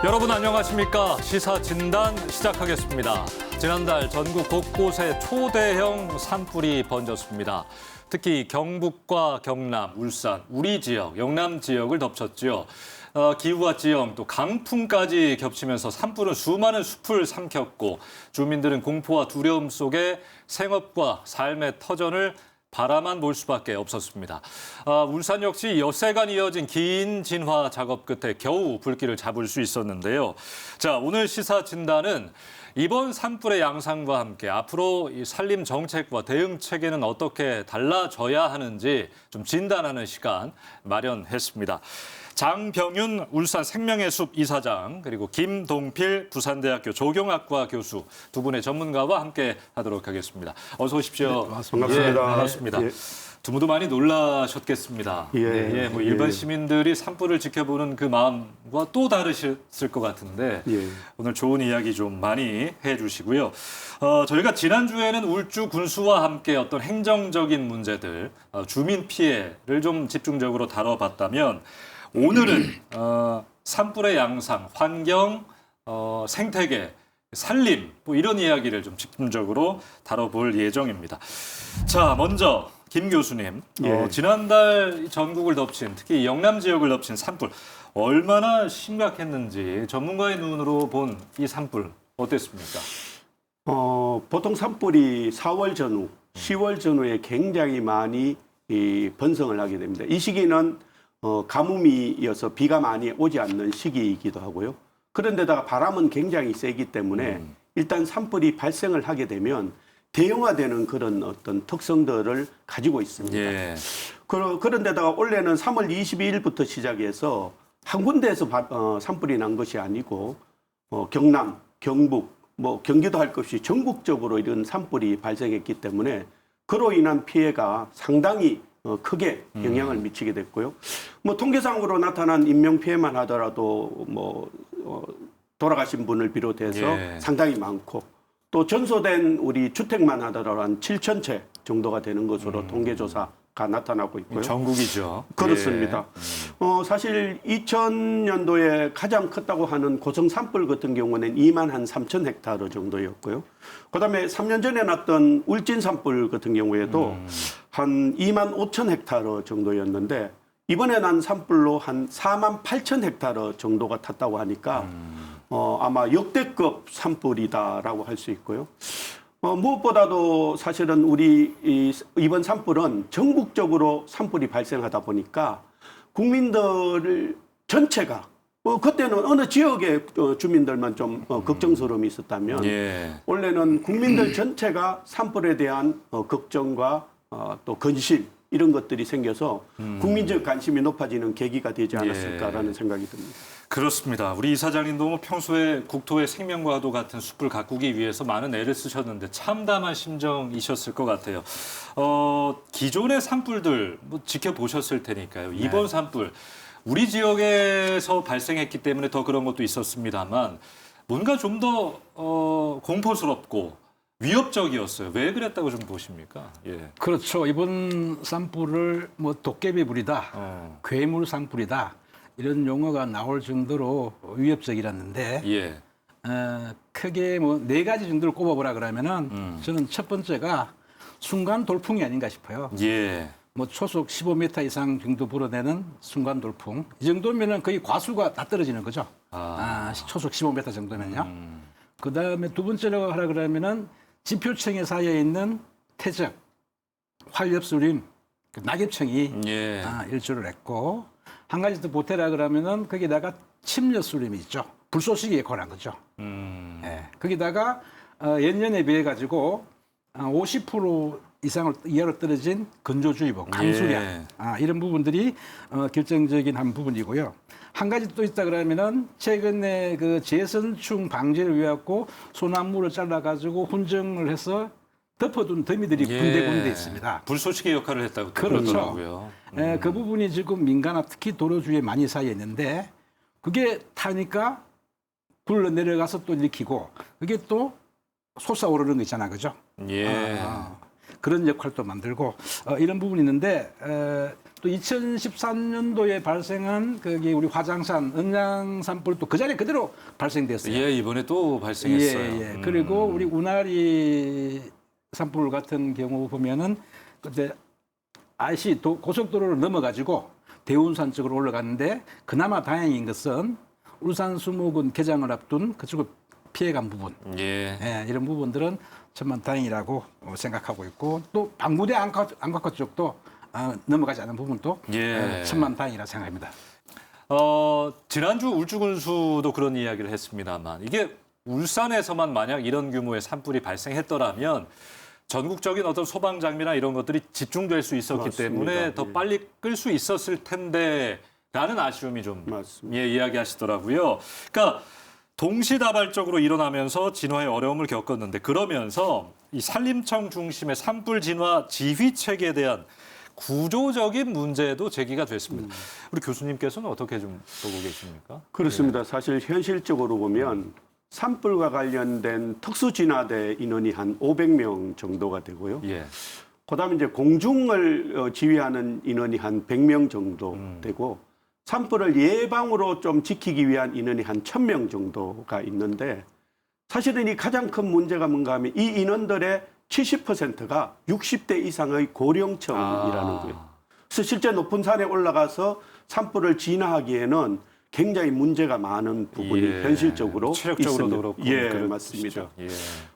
여러분 안녕하십니까? 시사진단 시작하겠습니다. 지난달 전국 곳곳에 초대형 산불이 번졌습니다. 특히 경북과 경남, 울산, 우리 지역, 영남 지역을 덮쳤지요. 기후와 지형, 또 강풍까지 겹치면서 산불은 수많은 숲을 삼켰고 주민들은 공포와 두려움 속에 생업과 삶의 터전을 바라만 볼 수밖에 없었습니다. 울산 역시 엿새간 이어진 긴 진화 작업 끝에 겨우 불길을 잡을 수 있었는데요. 자, 오늘 시사 진단은 이번 산불의 양상과 함께 앞으로 이 산림 정책과 대응 체계는 어떻게 달라져야 하는지 좀 진단하는 시간 마련했습니다. 장병윤 울산 생명의 숲 이사장 그리고 김동필 부산대학교 조경학과 교수 두 분의 전문가와 함께 하도록 하겠습니다. 어서 오십시오. 네, 반갑습니다. 예, 반갑습니다. 예. 두 분도 많이 놀라셨겠습니다. 예. 뭐 일반 시민들이 산불을 지켜보는 그 마음과 또 다르셨을 것 같은데 예. 오늘 좋은 이야기 좀 많이 해주시고요. 저희가 지난주에는 울주 군수와 함께 어떤 행정적인 문제들, 주민 피해를 좀 집중적으로 다뤄봤다면 오늘은 산불의 양상, 환경, 생태계, 산림 뭐 이런 이야기를 좀 집중적으로 다뤄볼 예정입니다. 자, 먼저 김 교수님, 예. 지난달 전국을 덮친 특히 영남 지역을 덮친 산불 얼마나 심각했는지 전문가의 눈으로 본 이 산불 어땠습니까? 보통 산불이 4월 전후, 10월 전후에 굉장히 많이 번성을 하게 됩니다. 이 시기는 가뭄이어서 비가 많이 오지 않는 시기이기도 하고요. 그런데다가 바람은 굉장히 세기 때문에 일단 산불이 발생을 하게 되면 대형화되는 그런 어떤 특성들을 가지고 있습니다. 예. 그런데다가 올해는 3월 22일부터 시작해서 한 군데에서 산불이 난 것이 아니고 경남, 경북, 뭐 경기도 할 것 없이 전국적으로 이런 산불이 발생했기 때문에 그로 인한 피해가 상당히 크게 영향을 미치게 됐고요. 뭐 통계상으로 나타난 인명 피해만 하더라도 돌아가신 분을 비롯해서 예. 상당히 많고 또 전소된 우리 주택만 하더라도 한 7,000채 정도가 되는 것으로 통계조사가 나타나고 있고요. 전국이죠. 그렇습니다. 예. 사실 2000년도에 가장 컸다고 하는 고성 산불 같은 경우는 2만 한 3천 헥타르 정도였고요. 그다음에 3년 전에 났던 울진 산불 같은 경우에도 한 2만 5천 헥타르 정도였는데 이번에 난 산불로 한 4만 8천 헥타르 정도가 탔다고 하니까 아마 역대급 산불이다라고 할 수 있고요. 무엇보다도 사실은 우리 이번 산불은 전국적으로 산불이 발생하다 보니까 국민들 전체가 그때는 어느 지역의 주민들만 좀 걱정스러움이 있었다면 예. 원래는 국민들 전체가 산불에 대한 걱정과 또 근심 이런 것들이 생겨서 국민적 관심이 높아지는 계기가 되지 않았을까라는 생각이 듭니다. 그렇습니다. 우리 이사장님도 뭐 평소에 국토의 생명과도 같은 숲을 가꾸기 위해서 많은 애를 쓰셨는데 참담한 심정이셨을 것 같아요. 기존의 산불들 뭐 지켜보셨을 테니까요. 이번 산불 우리 지역에서 발생했기 때문에 더 그런 것도 있었습니다만 뭔가 좀 더 공포스럽고 위협적이었어요. 왜 그랬다고 좀 보십니까? 예. 그렇죠. 이번 산불을 뭐 도깨비 불이다, 괴물 산불이다 이런 용어가 나올 정도로 위협적이랐는데 예. 크게 뭐 네 가지 정도를 꼽아보라 그러면은 저는 첫 번째가 순간 돌풍이 아닌가 싶어요. 예. 뭐 초속 15m 이상 정도 불어내는 순간 돌풍 이 정도면은 거의 과수가 다 떨어지는 거죠. 초속 15m 정도면요. 그 다음에 두 번째로 하라 그러면은 지표층에 쌓여 있는 태적, 활엽수림, 낙엽층이 예. 일조를 했고 한 가지 더 보태라 그러면은 거기다가 침여수림이 있죠. 불쏘시개 역할을 한 거죠. 예. 거기다가 연년에 비해 가지고 50% 이상을 이하로 떨어진 건조주의보, 강수량 예. 이런 부분들이 결정적인 한 부분이고요. 한 가지 또 있다 그러면은 최근에 그 재선충 방지를 위해 갖고 소나무를 잘라가지고 훈정을 해서 덮어둔 더미들이 군데군데 있습니다. 불쏘시개 역할을 했다고 그렇죠. 그러더라고요. 그 부분이 지금 민가나 특히 도로 주위에 많이 쌓여 있는데 그게 타니까 굴러 내려가서 또 일으키고 그게 또 솟아오르는 거 있잖아, 그죠? 예. 그런 역할도 만들고 이런 부분이 있는데 또 2013년도에 발생한 거기 우리 화장산 은양 산불 또 그 자리에 그대로 발생됐어요. 예, 이번에 또 발생했어요. 예, 예. 그리고 우리 운하리 산불 같은 경우 보면은 그때 IC 고속도로를 넘어가지고 대운산 쪽으로 올라갔는데 그나마 다행인 것은 울산 수목원 개장을 앞둔 그쪽을 피해간 부분, 예. 예, 이런 부분들은 천만 다행이라고 생각하고 있고 또 방무대 안팎 쪽도 넘어가지 않은 부분도 예. 천만 다행이라 생각합니다. 지난주 울주군수도 그런 이야기를 했습니다만 이게 울산에서만 만약 이런 규모의 산불이 발생했더라면 전국적인 어떤 소방 장비나 이런 것들이 집중될 수 있었기 맞습니다. 때문에 더 예. 빨리 끌 수 있었을 텐데라는 아쉬움이 좀 맞습니다. 예, 이야기하시더라고요. 그러니까 동시다발적으로 일어나면서 진화에 어려움을 겪었는데 그러면서 이 산림청 중심의 산불 진화 지휘 체계에 대한 구조적인 문제도 제기가 됐습니다. 우리 교수님께서는 어떻게 좀 보고 계십니까? 그렇습니다. 사실 현실적으로 보면 산불과 관련된 특수진화대 인원이 한 500명 정도가 되고요. 예. 그다음에 이제 공중을 지휘하는 인원이 한 100명 정도 되고 산불을 예방으로 좀 지키기 위한 인원이 한 1000명 정도가 있는데 사실은 이 가장 큰 문제가 뭔가 하면 이 인원들의 70%가 60대 이상의 고령층이라는 거예요. 그래서 실제 높은 산에 올라가서 산불을 진화하기에는 굉장히 문제가 많은 부분이 예. 현실적으로 체력적으로도 있습니다. 그렇고 예, 그런 맞습니다. 것이죠. 예.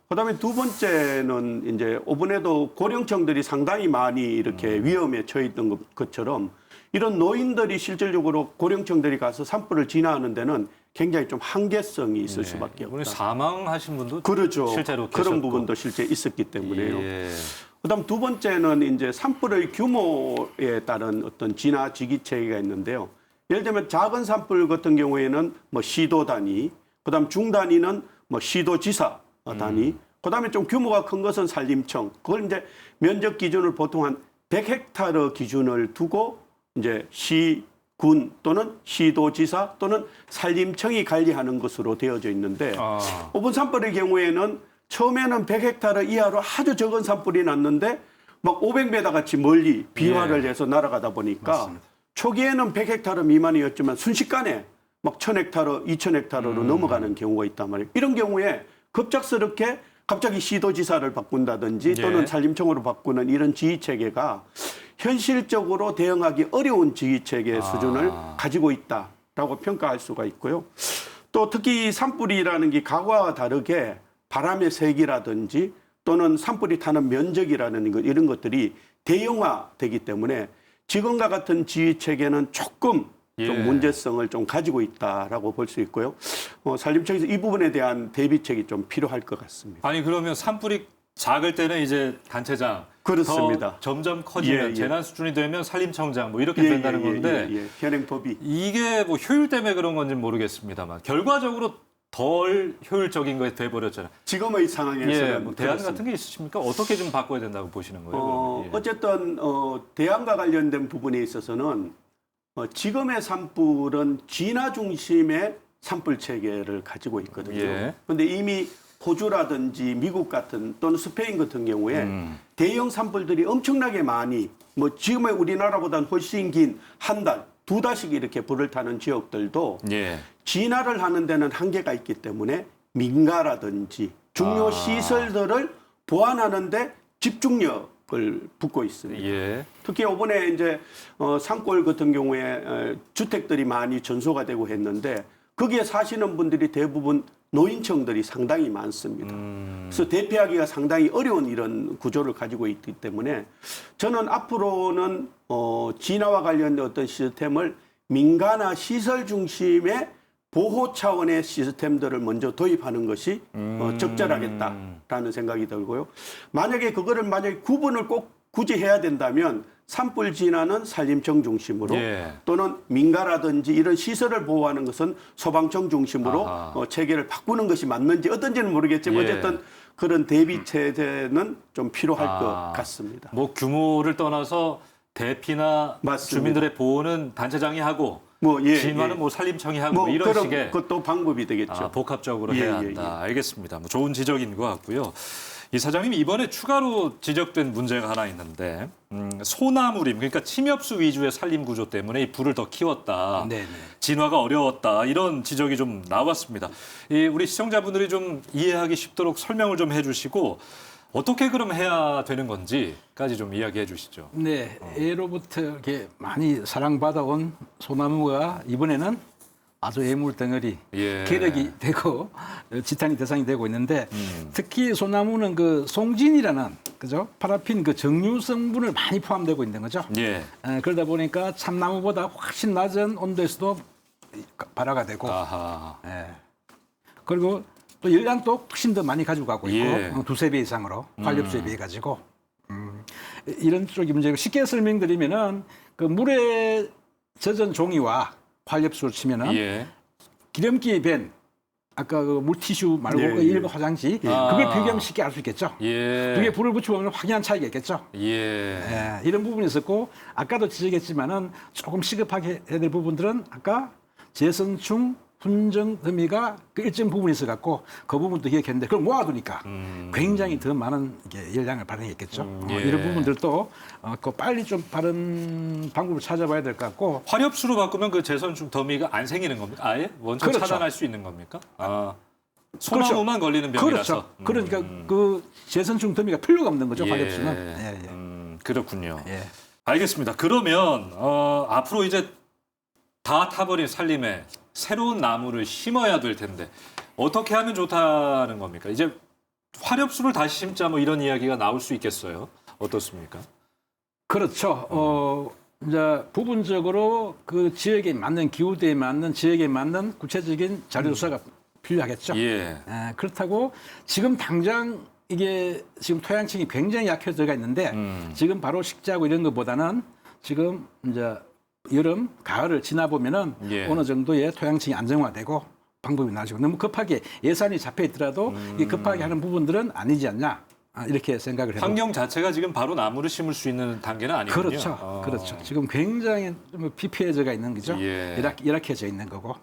그다음에 두 번째는 이제 이번에도 고령층들이 상당히 많이 이렇게 위험에 처해 있던 것처럼 이런 노인들이 실질적으로 고령층들이 가서 산불을 진화하는 데는 굉장히 좀 한계성이 있을 수밖에 이번에 없다. 사망하신 분도 그렇죠. 실제로 그런 계셨고. 부분도 실제 있었기 때문에요. 예. 그다음 두 번째는 이제 산불의 규모에 따른 어떤 진화 지기 체계가 있는데요. 예를 들면 작은 산불 같은 경우에는 뭐 시도 단위, 그다음 중 단위는 뭐 시도지사 단위, 그다음에 좀 규모가 큰 것은 산림청. 그걸 이제 면적 기준을 보통 한 100헥타르 기준을 두고 이제 시군 또는 시도지사 또는 산림청이 관리하는 것으로 되어져 있는데 오분 산불의 경우에는 처음에는 100헥타르 이하로 아주 적은 산불이 났는데 막 500m 같이 멀리 비화를 해서 날아가다 보니까 맞습니다. 초기에는 100헥타르 미만이었지만 순식간에 막 1000헥타르, 2000헥타르로 넘어가는 경우가 있단 말이에요. 이런 경우에 급작스럽게 갑자기 시도지사를 바꾼다든지 또는 예. 산림청으로 바꾸는 이런 지휘체계가 현실적으로 대응하기 어려운 지휘체계 수준을 가지고 있다라고 평가할 수가 있고요. 또 특히 산불이라는 게 과거와 다르게 바람의 색이라든지 또는 산불이 타는 면적이라는 것 이런 것들이 대형화되기 때문에 지금과 같은 지휘 체계는 조금 좀 예. 문제성을 좀 가지고 있다라고 볼 수 있고요. 산림청에서 이 부분에 대한 대비책이 좀 필요할 것 같습니다. 아니 그러면 산불이 작을 때는 이제 단체장 그렇습니다. 더 점점 커지면 예, 예. 재난 수준이 되면 산림청장 뭐 이렇게 된다는 건데 현행법이 이게 뭐 효율 때문에 그런 건지 는 모르겠습니다만 결과적으로 덜 효율적인 거에 돼버렸잖아요. 지금의 상황에서는 예, 뭐 대안 그렇습니다. 같은 게 있으십니까? 어떻게 좀 바꿔야 된다고 보시는 거예요? 그러면? 예. 어쨌든 대안과 관련된 부분에 있어서는 지금의 산불은 진화 중심의 산불 체계를 가지고 있거든요. 예. 그런데 이미 호주라든지 미국 같은 또는 스페인 같은 경우에 대형 산불들이 엄청나게 많이 뭐 지금의 우리나라보다는 훨씬 긴 한 달, 두 달씩 이렇게 불을 타는 지역들도 예. 진화를 하는 데는 한계가 있기 때문에 민가라든지 중요 시설들을 보완하는데 집중력을 붓고 있습니다. 예. 특히 이번에 이제 산골 같은 경우에 주택들이 많이 전소가 되고 했는데 거기에 사시는 분들이 대부분 노인층들이 상당히 많습니다. 그래서 대피하기가 상당히 어려운 이런 구조를 가지고 있기 때문에 저는 앞으로는 진화와 관련된 어떤 시스템을 민가나 시설 중심의 보호 차원의 시스템들을 먼저 도입하는 것이 적절하겠다라는 생각이 들고요. 만약에 구분을 꼭 굳이 해야 된다면 산불 진화는 산림청 중심으로 예. 또는 민가라든지 이런 시설을 보호하는 것은 소방청 중심으로 체계를 바꾸는 것이 맞는지 어떤지는 모르겠지만 예. 어쨌든 그런 대비 체제는 좀 필요할 것 같습니다. 뭐 규모를 떠나서 대피나 맞습니다. 주민들의 보호는 단체장이 하고 진화는 뭐 산림청이 하고 뭐 이런 식의 그것도 방법이 되겠죠. 복합적으로 예, 해야 예, 한다. 알겠습니다. 뭐 좋은 지적인 것 같고요. 이 사장님 이번에 추가로 지적된 문제가 하나 있는데 소나무림 그러니까 침엽수 위주의 산림 구조 때문에 이 불을 더 키웠다. 네네. 진화가 어려웠다. 이런 지적이 좀 나왔습니다. 우리 시청자분들이 좀 이해하기 쉽도록 설명을 좀 해주시고 어떻게 그럼 해야 되는 건지까지 좀 이야기해 주시죠. 네, 예로부터 이렇게 많이 사랑받아온 소나무가 이번에는 아주 애물덩어리, 예. 계력이 되고 지탄이 대상이 되고 있는데 특히 소나무는 그 송진이라는 그죠 파라핀 그 정류 성분을 많이 포함되고 있는 거죠. 예. 그러다 보니까 참나무보다 훨씬 낮은 온도에서도 발화가 되고, 아하. 예. 그리고 또 열량도 훨씬 더 많이 가지고 가고 있고 예. 두세 배 이상으로 활력소에 비해 가지고 이런 쪽이 문제고 쉽게 설명드리면은 그 물에 젖은 종이와 활력소를 치면은 예. 기름기 밴 아까 그 물티슈 말고 예, 그 예. 일반 화장지 그걸 비교하면 쉽게 알 수 있겠죠. 예. 두 개 불을 붙여보면 확연한 차이가 있겠죠. 예. 예, 이런 부분이 있었고 아까도 지적했지만은 조금 시급하게 해야 될 부분들은 아까 재선충 훈정 더미가 그 일정 부분이 있어갖고 그 부분도 기억했는데 그걸 모아두니까 굉장히 더 많은 이게 열량을 발생했겠죠. 예. 이런 부분들도 그 빨리 좀 다른 방법을 찾아봐야 될 것 같고. 화렵수로 바꾸면 그 재선충 더미가 안 생기는 겁니까? 아예 원천 그렇죠. 차단할 수 있는 겁니까? 아. 소나무만 걸리는 병이라서. 그렇죠. 그러니까 그 재선충 더미가 필요가 없는 거죠. 화력수는. 예, 예. 그렇군요. 예. 알겠습니다. 그러면 앞으로 이제 다 타버린 산림에 새로운 나무를 심어야 될 텐데 어떻게 하면 좋다는 겁니까? 이제 화렵수를 다시 심자 뭐 이런 이야기가 나올 수 있겠어요. 어떻습니까? 그렇죠. 이제 부분적으로 그 지역에 맞는 기후대에 맞는 지역에 맞는 구체적인 자료 조사가 필요하겠죠. 예. 그렇다고 지금 당장 이게 지금 토양층이 굉장히 약해져 들어가 있는데 지금 바로 식재하고 이런 것보다는 지금 이제 여름, 가을을 지나 보면은 예. 어느 정도의 토양층이 안정화되고 방법이 나아지고 너무 급하게 예산이 잡혀 있더라도 이 급하게 하는 부분들은 아니지 않냐 이렇게 생각을 해요. 환경 자체가 지금 바로 나무를 심을 수 있는 단계는 아니군요. 그렇죠, 그렇죠. 지금 굉장히 좀 피폐해져가 있는 거죠. 예. 열악해져 있는 거고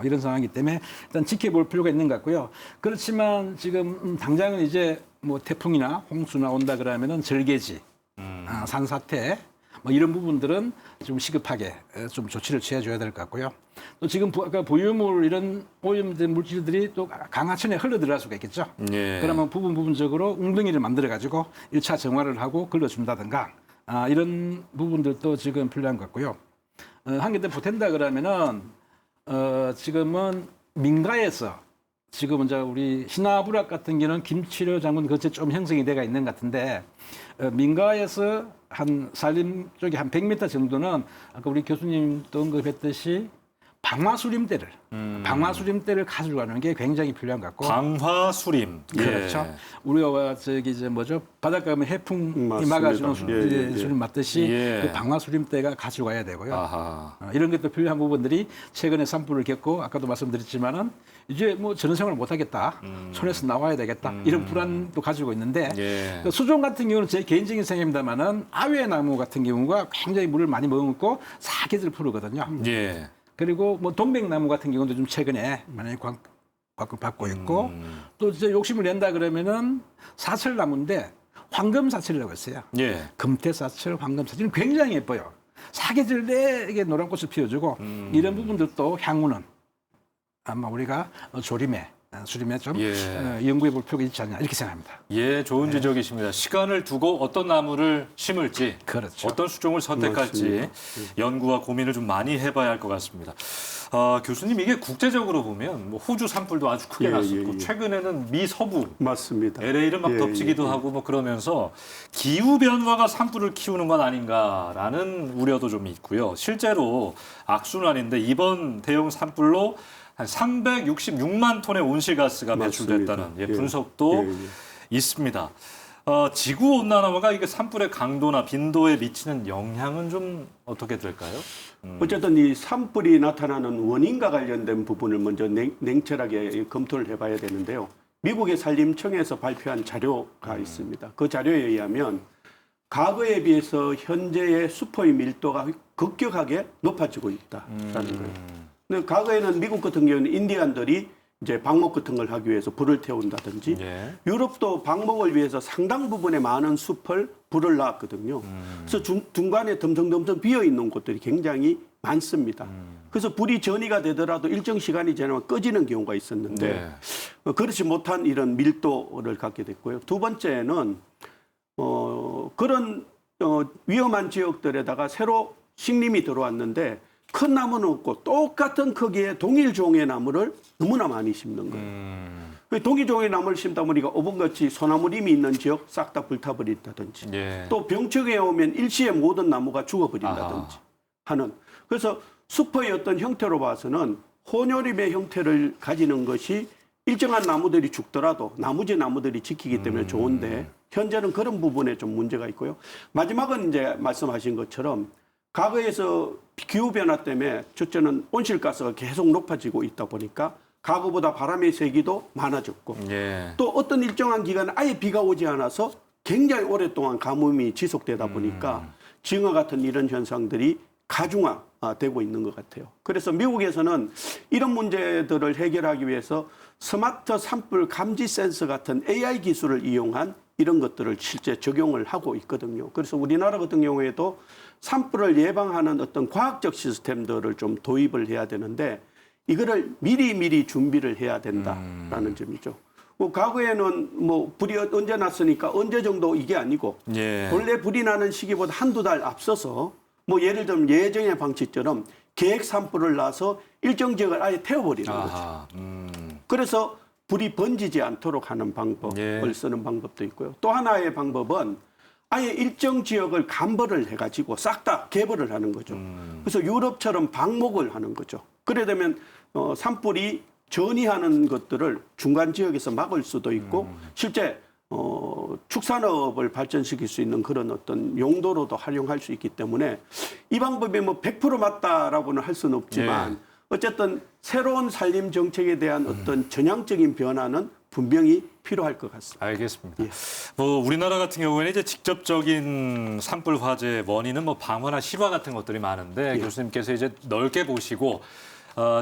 이런 상황이기 때문에 일단 지켜볼 필요가 있는 것 같고요. 그렇지만 지금 당장은 이제 뭐 태풍이나 홍수나 온다 그러면은 절개지, 산사태. 뭐 이런 부분들은 좀 시급하게 좀 조치를 취해줘야 될 것 같고요. 또 지금 아까 부유물 이런 오염된 물질들이 또 강하천에 흘러 들어갈 수가 있겠죠. 예. 그러면 부분적으로 웅덩이를 만들어 가지고 1차 정화를 하고 걸러준다든가 이런 부분들도 지금 필요한 것 같고요. 한 개 더 보탠다 그러면은 지금은 민가에서 지금 이제 우리 신화부락 같은 경우는 김치료 장군 근처에 좀 형성이 돼가 있는 것 같은데 민가에서 한 산림 쪽에 한 100m 정도는 아까 우리 교수님도 언급했듯이 방화수림대를 가져가는 게 굉장히 필요한 것 같고. 방화수림. 그렇죠. 예. 우리가 저기 이제 뭐죠 바닷가 가면 해풍이 맞습니다. 막아주는 예. 수림 맞듯이 예. 그 방화수림대가 가져가야 되고요. 아하. 이런 것도 필요한 부분들이 최근에 산불을 겪고 아까도 말씀드렸지만은 이제 뭐 전생활을 못 하겠다, 촌에서 나와야 되겠다 이런 불안도 가지고 있는데 예. 그 수종 같은 경우는 제 개인적인 생각입니다만은 아웨나무 같은 경우가 굉장히 물을 많이 머금고 사계절 푸르거든요. 예. 그리고 뭐 동백나무 같은 경우도 좀 최근에 많이 관금 받고 있고 또 이제 욕심을 낸다 그러면은 사철나무인데 황금사철이라고 했어요. 예. 금태사철, 황금사철은 굉장히 예뻐요. 사계절 내에 노란 꽃을 피워주고 이런 부분들도 향후는 아마 우리가 수림에 좀 예. 연구해 볼 필요가 있지 않냐 이렇게 생각합니다. 예, 좋은 지적이십니다. 시간을 두고 어떤 나무를 심을지, 그렇죠. 어떤 수종을 선택할지 맞습니다. 연구와 고민을 좀 많이 해봐야 할 것 같습니다. 교수님, 이게 국제적으로 보면 뭐 호주 산불도 아주 크게 예, 났었고 예. 최근에는 미 서부 맞습니다. LA를 막 예, 덮치기도 예. 하고 뭐 그러면서 기후 변화가 산불을 키우는 건 아닌가라는 우려도 좀 있고요. 실제로 악순환인데 이번 대형 산불로 한 366만 톤의 온실가스가 배출됐다는 맞습니다. 분석도 예, 예. 있습니다. 지구 온난화가 이게 산불의 강도나 빈도에 미치는 영향은 좀 어떻게 될까요? 어쨌든 이 산불이 나타나는 원인과 관련된 부분을 먼저 냉철하게 검토를 해봐야 되는데요. 미국의 산림청에서 발표한 자료가 있습니다. 그 자료에 의하면 과거에 비해서 현재의 수포의 밀도가 급격하게 높아지고 있다라는 거예요. 근데 과거에는 미국 같은 경우는 인디안들이 이제 방목 같은 걸 하기 위해서 불을 태운다든지 예. 유럽도 방목을 위해서 상당 부분의 많은 숲을 불을 놨거든요. 그래서 중간에 덤성덤성 비어 있는 곳들이 굉장히 많습니다. 그래서 불이 전이가 되더라도 일정 시간이 지나면 꺼지는 경우가 있었는데 네. 그렇지 못한 이런 밀도를 갖게 됐고요. 두 번째는 그런 위험한 지역들에다가 새로 식림이 들어왔는데 큰 나무는 없고 똑같은 크기의 동일 종의 나무를 너무나 많이 심는 거예요. 동일 종의 나무를 심다 보니까 오븐같이 소나무림이 있는 지역 싹 다 불타버린다든지 예. 또 병충해 오면 일시에 모든 나무가 죽어버린다든지 하는 그래서 숲의 어떤 형태로 봐서는 혼혈임의 형태를 가지는 것이 일정한 나무들이 죽더라도 나무지 나무들이 지키기 때문에 좋은데 현재는 그런 부분에 좀 문제가 있고요. 마지막은 이제 말씀하신 것처럼 과거에서 기후변화 때문에 첫째는 온실가스가 계속 높아지고 있다 보니까 과거보다 바람의 세기도 많아졌고 예. 또 어떤 일정한 기간에 아예 비가 오지 않아서 굉장히 오랫동안 가뭄이 지속되다 보니까 징어 같은 이런 현상들이 가중화되고 있는 것 같아요. 그래서 미국에서는 이런 문제들을 해결하기 위해서 스마트 산불 감지 센서 같은 AI 기술을 이용한 이런 것들을 실제 적용을 하고 있거든요. 그래서 우리나라 같은 경우에도 산불을 예방하는 어떤 과학적 시스템들을 좀 도입을 해야 되는데 이거를 미리 준비를 해야 된다라는 점이죠. 뭐 과거에는 뭐 불이 언제 났으니까 언제 정도 이게 아니고 예. 원래 불이 나는 시기보다 한두 달 앞서서 뭐 예를 들면 예정의 방치처럼 계획 산불을 놔서 일정 지역을 아예 태워버리는 거죠. 그래서 불이 번지지 않도록 하는 방법을 쓰는 방법도 있고요. 또 하나의 방법은 아예 일정 지역을 감벌을 해가지고 싹 다 개벌을 하는 거죠. 그래서 유럽처럼 방목을 하는 거죠. 그래 되면 산불이 전이하는 것들을 중간 지역에서 막을 수도 있고 실제 축산업을 발전시킬 수 있는 그런 어떤 용도로도 활용할 수 있기 때문에 이 방법이 뭐 100% 맞다라고는 할 수는 없지만 어쨌든 새로운 산림 정책에 대한 어떤 전향적인 변화는 분명히 필요할 것 같습니다. 알겠습니다. 뭐 우리나라 같은 경우에는 이제 직접적인 산불 화재의 원인은 뭐 방화나 실화 같은 것들이 많은데 교수님께서 이제 넓게 보시고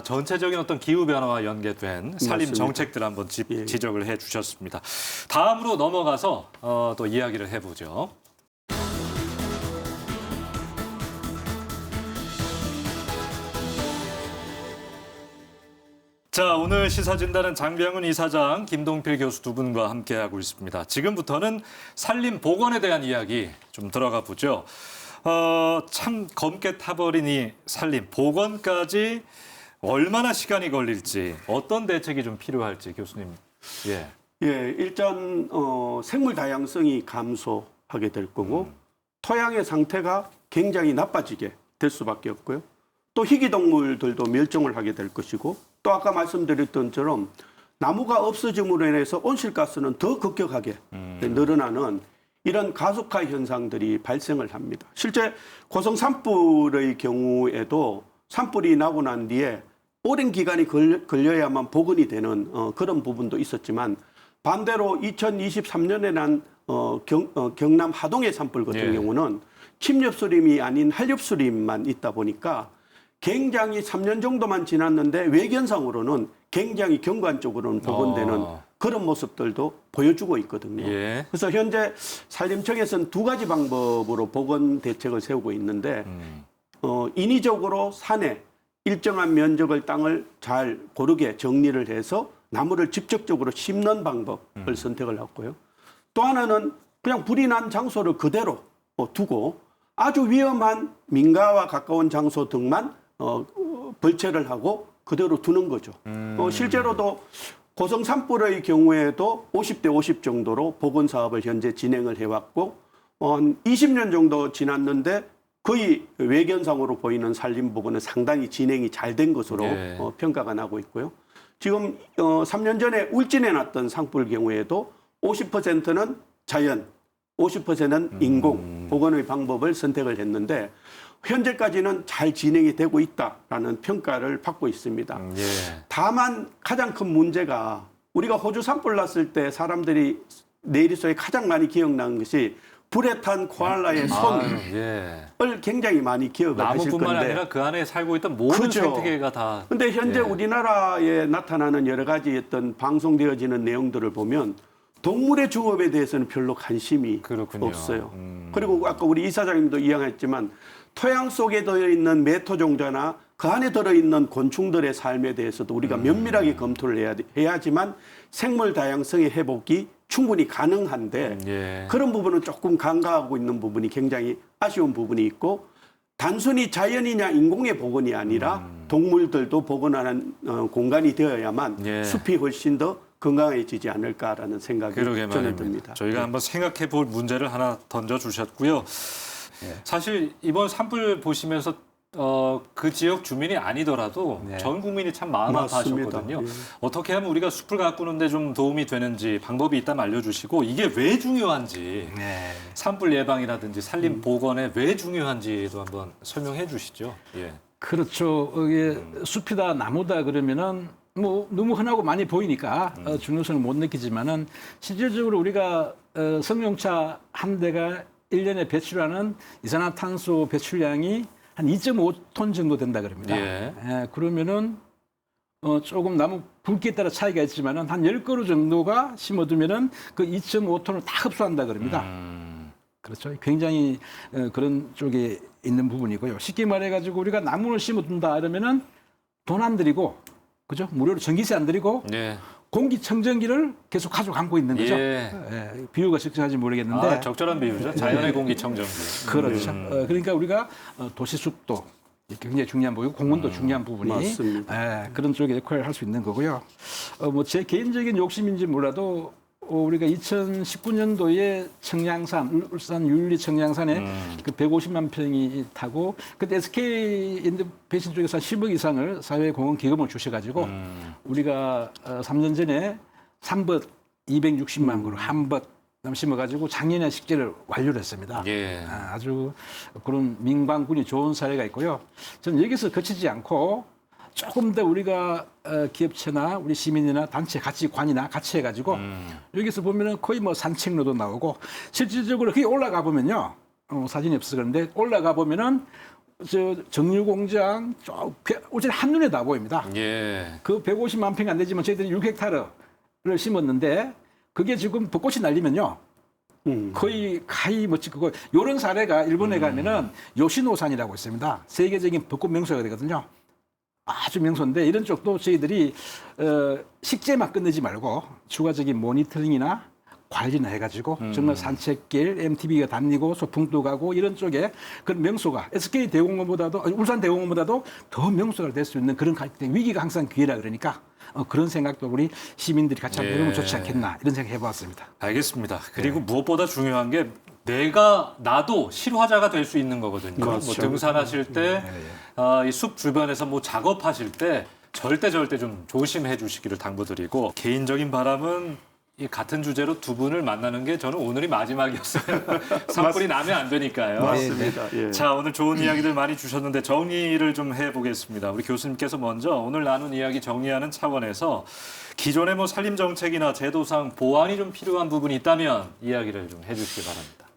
전체적인 어떤 기후 변화와 연계된 산림 맞습니다. 정책들 한번 지적을 해주셨습니다. 다음으로 넘어가서 또 이야기를 해보죠. 자, 오늘 시사진단은 장병훈 이사장, 김동필 교수 두 분과 함께하고 있습니다. 지금부터는 산림 복원에 대한 이야기 좀 들어가 보죠. 참 검게 타버린 이 산림 복원까지 얼마나 시간이 걸릴지, 어떤 대책이 좀 필요할지 교수님. 예. 예, 일단 생물 다양성이 감소하게 될 거고 토양의 상태가 굉장히 나빠지게 될 수밖에 없고요. 또 희귀동물들도 멸종을 하게 될 것이고 또 아까 말씀드렸던 처럼 나무가 없어짐으로 인해서 온실가스는 더 급격하게 늘어나는 이런 가속화 현상들이 발생을 합니다. 실제 고성 산불의 경우에도 산불이 나고 난 뒤에 오랜 기간이 걸려야만 복원이 되는 그런 부분도 있었지만 반대로 2023년에 난 경남 하동의 산불 같은 경우는 침엽수림이 아닌 한렵수림만 있다 보니까 굉장히 3년 정도만 지났는데 외견상으로는 굉장히 경관적으로는 복원되는 그런 모습들도 보여주고 있거든요. 그래서 현재 산림청에서는 두 가지 방법으로 복원 대책을 세우고 있는데 인위적으로 산에 일정한 면적의 땅을 잘 고르게 정리를 해서 나무를 직접적으로 심는 방법을 선택을 했고요. 또 하나는 그냥 불이 난 장소를 그대로 두고 아주 위험한 민가와 가까운 장소 등만 벌채를 하고 그대로 두는 거죠. 실제로도 고성 산불의 경우에도 50대 50 정도로 복원 사업을 현재 진행을 해왔고 한 20년 정도 지났는데 거의 외견상으로 보이는 산림 복원은 상당히 진행이 잘 된 것으로 평가가 나고 있고요. 지금 3년 전에 울진에 났던 산불 경우에도 50%는 자연, 50%는 인공 복원의 방법을 선택을 했는데 현재까지는 잘 진행이 되고 있다라는 평가를 받고 있습니다. 다만 가장 큰 문제가 우리가 호주 산불 났을 때 사람들이 내일 속에 가장 많이 기억나는 것이 불에 탄 코알라의 손을 아유, 예. 굉장히 많이 기억을 하실 나무뿐만 건데 아니라 그 안에 살고 있던 모든 그죠. 생태계가 다. 근데 현재 예. 우리나라에 나타나는 여러 가지 어떤 방송되어지는 내용들을 보면 동물의 주업에 대해서는 별로 관심이 그렇군요. 없어요. 그리고 아까 우리 이사장님도 이야기했지만 토양 속에 들어있는 메토종자나 그 안에 들어있는 곤충들의 삶에 대해서도 우리가 면밀하게 검토를 해야지만 생물 다양성의 회복이 충분히 가능한데 예. 그런 부분은 조금 간과하고 있는 부분이 굉장히 아쉬운 부분이 있고 단순히 자연이냐 인공의 복원이 아니라 동물들도 복원하는 공간이 되어야만 예. 숲이 훨씬 더 건강해지지 않을까라는 생각이 그러게 저는 말입니다. 듭니다. 저희가 한번 생각해 볼 문제를 하나 던져 주셨고요. 사실 이번 산불 보시면서 그 지역 주민이 아니더라도 네. 전 국민이 참 마음 맞습니다. 아파하셨거든요. 예. 어떻게 하면 우리가 숲을 가꾸는데 좀 도움이 되는지 방법이 있다면 알려주시고 이게 왜 중요한지 네. 산불 예방이라든지 산림 복원에 왜 중요한지도 한번 설명해 주시죠. 예. 그렇죠. 이게 숲이다 나무다 그러면은 뭐 너무 흔하고 많이 보이니까 중요성을 못 느끼지만은 실질적으로 우리가 승용차 한 대가 1년에 배출하는 이산화탄소 배출량이 한 2.5톤 정도 된다 그럽니다. 예. 그러면은 조금 나무 굵기에 따라 차이가 있지만은 한 10그루 정도가 심어두면은 그 2.5톤을 다 흡수한다 그럽니다. 그렇죠. 굉장히 그런 쪽에 있는 부분이고요. 쉽게 말해가지고 우리가 나무를 심어둔다 그러면은 돈 안 들이고, 그죠? 무료로 전기세 안 들이고 예. 공기청정기를 계속 가지고 감고 있는 거죠. 예. 비유가 적절한지 모르겠는데. 아, 적절한 비유죠. 자연의 공기 청정기. 그렇죠. 그러니까 우리가 도시숲도 굉장히 중요한 부분이고 공원도 중요한 부분이 맞습니다. 그런 쪽에 역할을 할 수 있는 거고요. 뭐 제 개인적인 욕심인지 몰라도 우리가 2019년도에 청량산, 울산 율리 청량산에 그 150만 평이 타고 그때 SK 인더베이션 쪽에서 한 10억 이상을 사회공헌 기금을 주셔가지고 우리가 3년 전에 삼벗 260만 그루 한벗 심어가지고 작년에 식재를 완료를 했습니다. 예. 아주 그런 민관군이 좋은 사례가 있고요. 저는 여기서 그치지 않고 조금 더 우리가 기업체나 우리 시민이나 단체 같이 관이나 같이 해가지고 여기서 보면은 거의 뭐 산책로도 나오고 실질적으로 거기 올라가 보면요. 사진이 없어서 그런데 올라가 보면은 저 정유공장 어제 한눈에 다 보입니다. 예. 그 150만 평이 안 되지만 저희들이 6헥타르를 심었는데 그게 지금 벚꽃이 날리면요. 거의 가히 멋지고 이런 사례가 일본에 가면은 요시노산이라고 있습니다. 세계적인 벚꽃 명소가 되거든요. 아주 명소인데 이런 쪽도 저희들이 식재만 끝내지 말고 추가적인 모니터링이나 관리나 해가지고 정말 산책길, MTB가 다니고 소풍도 가고 이런 쪽에 그런 명소가 SK 대공원보다도 울산 대공원보다도 더 명소가 될 수 있는 그런 위기가 항상 기회라 그러니까 그런 생각도 우리 시민들이 같이 한번 해보면 좋지 않겠나 이런 생각 해봤습니다. 알겠습니다. 그리고 무엇보다 중요한 게 나도 실화자가 될 수 있는 거거든요. 그렇죠. 뭐 등산하실 때, 이 숲 주변에서 뭐 작업하실 때 절대 좀 조심해 주시기를 당부드리고 개인적인 바람은 이 같은 주제로 두 분을 만나는 게 저는 오늘이 마지막이었어요. 산불이 나면 안 되니까요. 맞습니다. 예. 자, 오늘 좋은 이야기들 많이 주셨는데 정리를 좀 해보겠습니다. 우리 교수님께서 먼저 오늘 나눈 이야기 정리하는 차원에서 기존의 뭐 산림 정책이나 제도상 보완이 좀 필요한 부분이 있다면 이야기를 좀 해주시기 바랍니다.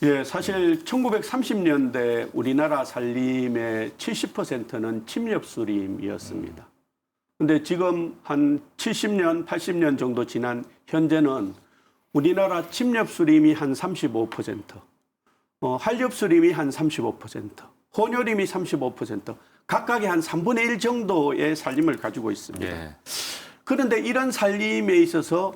예, 사실 1930년대 우리나라 산림의 70%는 침엽수림이었습니다. 근데 지금 한 70년, 80년 정도 지난 현재는 우리나라 침엽수림이 한 35%, 한렵수림이 한 35%, 혼요림이 35%, 각각의 한 3분의 1 정도의 산림을 가지고 있습니다. 예. 그런데 이런 산림에 있어서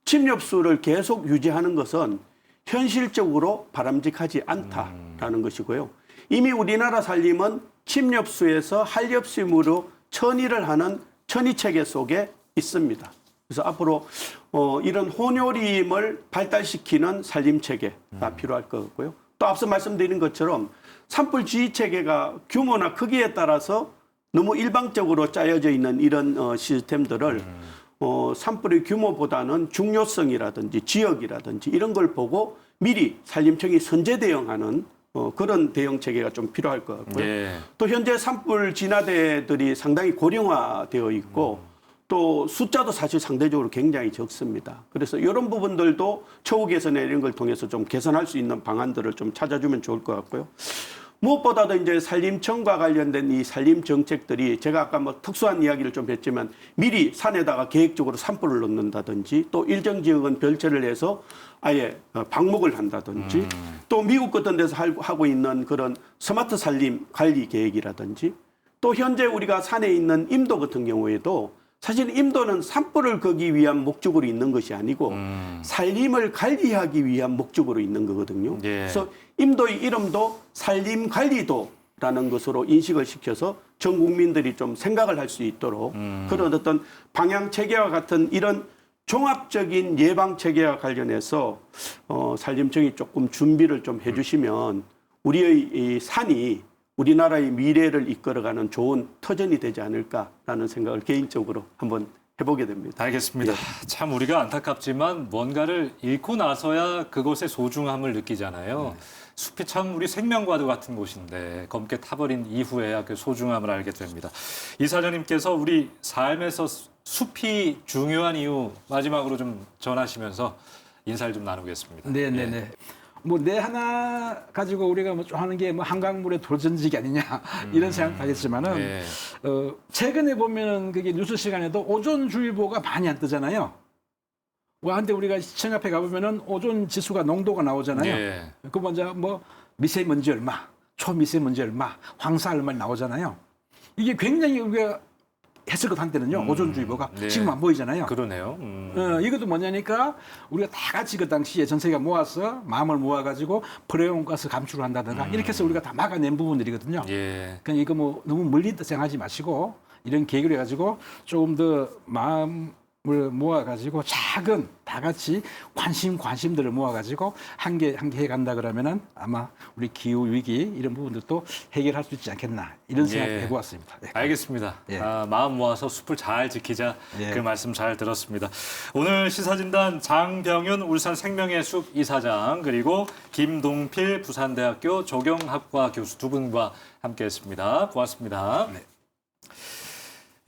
침엽수를 계속 유지하는 것은 현실적으로 바람직하지 않다라는 것이고요. 이미 우리나라 산림은 침엽수에서 한렵수림으로 천이를 하는 천이체계 속에 있습니다. 그래서 앞으로 이런 혼요림을 발달시키는 산림체계가 필요할 것 같고요. 또 앞서 말씀드린 것처럼 산불 지휘체계가 규모나 크기에 따라서 너무 일방적으로 짜여져 있는 이런 시스템들을 산불의 규모보다는 중요성이라든지 지역이라든지 이런 걸 보고 미리 산림청이 선제 대응하는 그런 대응 체계가 좀 필요할 것 같고요. 예. 또 현재 산불 진화대들이 상당히 고령화되어 있고 또 숫자도 사실 상대적으로 굉장히 적습니다. 그래서 이런 부분들도 처우 개선에 이런 걸 통해서 좀 개선할 수 있는 방안들을 좀 찾아주면 좋을 것 같고요. 무엇보다도 이제 산림청과 관련된 이 산림 정책들이 제가 아까 뭐 특수한 이야기를 좀 했지만 미리 산에다가 계획적으로 산불을 넣는다든지 또 일정 지역은 별채를 해서 아예 방목을 한다든지 또 미국 같은 데서 하고 있는 그런 스마트 산림 관리 계획이라든지 또 현재 우리가 산에 있는 임도 같은 경우에도 사실 임도는 산불을 끄기 위한 목적으로 있는 것이 아니고 산림을 관리하기 위한 목적으로 있는 거거든요. 예. 그래서 임도의 이름도 산림관리도라는 것으로 인식을 시켜서 전 국민들이 좀 생각을 할 수 있도록 그런 어떤 방향 체계와 같은 이런 종합적인 예방 체계와 관련해서 산림청이 조금 준비를 좀 해주시면 우리의 이 산이 우리나라의 미래를 이끌어가는 좋은 터전이 되지 않을까라는 생각을 개인적으로 한번 해보게 됩니다. 알겠습니다. 참 우리가 안타깝지만 뭔가를 잃고 나서야 그것의 소중함을 느끼잖아요. 숲이 참 우리 생명과도 같은 곳인데 검게 타버린 이후에야 그 소중함을 알게 됩니다. 이사장님께서 우리 삶에서 숲이 중요한 이유 마지막으로 좀 전하시면서 인사를 좀 나누겠습니다. 네네네. 예. 뭐 내 하나 가지고 우리가 뭐 하는 게 뭐 한강물에 돌 던지기 아니냐 이런 생각하겠지만은 예. 최근에 보면은 그게 뉴스 시간에도 오존주의보가 많이 안 뜨잖아요. 한데 우리가 시청 앞에 가보면은 오존 지수가 농도가 나오잖아요. 예. 그 먼저 뭐 미세먼지 얼마, 초미세먼지 얼마, 황사 얼마 나오잖아요. 이게 굉장히 우리가 했을 한때는요 오존주의보가 네. 지금 안 보이잖아요. 그러네요. 이것도 뭐냐니까 우리가 다 같이 그 당시에 전 세계가 모아서 마음을 모아가지고 프레온가스 감축을 한다든가 이렇게 해서 우리가 다 막아낸 부분들이거든요. 예. 그러니까 이거 뭐 너무 멀리 생각하지 마시고 이런 계획을 해가지고 조금 더 마음을 모아가지고 작은 다 같이 관심들을 모아가지고 한 개 해간다 그러면은 아마 우리 기후 위기 이런 부분들도 해결할 수 있지 않겠나 이런 생각을 예. 해보았습니다. 네. 알겠습니다. 예. 마음 모아서 숲을 잘 지키자 예. 그 말씀 잘 들었습니다. 오늘 시사진단 장병윤 울산 생명의 숲 이사장 그리고 김동필 부산대학교 조경학과 교수 두 분과 함께했습니다. 고맙습니다. 네.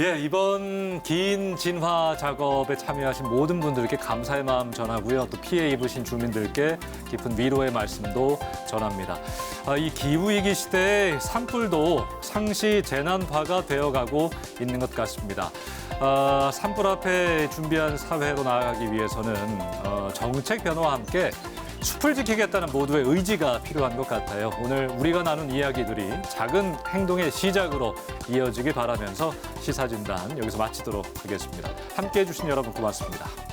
예, 이번 긴 진화 작업에 참여하신 모든 분들께 감사의 마음 전하고요. 또 피해 입으신 주민들께 깊은 위로의 말씀도 전합니다. 이 기후위기 시대에 산불도 상시 재난화가 되어가고 있는 것 같습니다. 산불 앞에 준비한 사회로 나아가기 위해서는 정책 변화와 함께 숲을 지키겠다는 모두의 의지가 필요한 것 같아요. 오늘 우리가 나눈 이야기들이 작은 행동의 시작으로 이어지길 바라면서 시사진단 여기서 마치도록 하겠습니다. 함께해 주신 여러분 고맙습니다.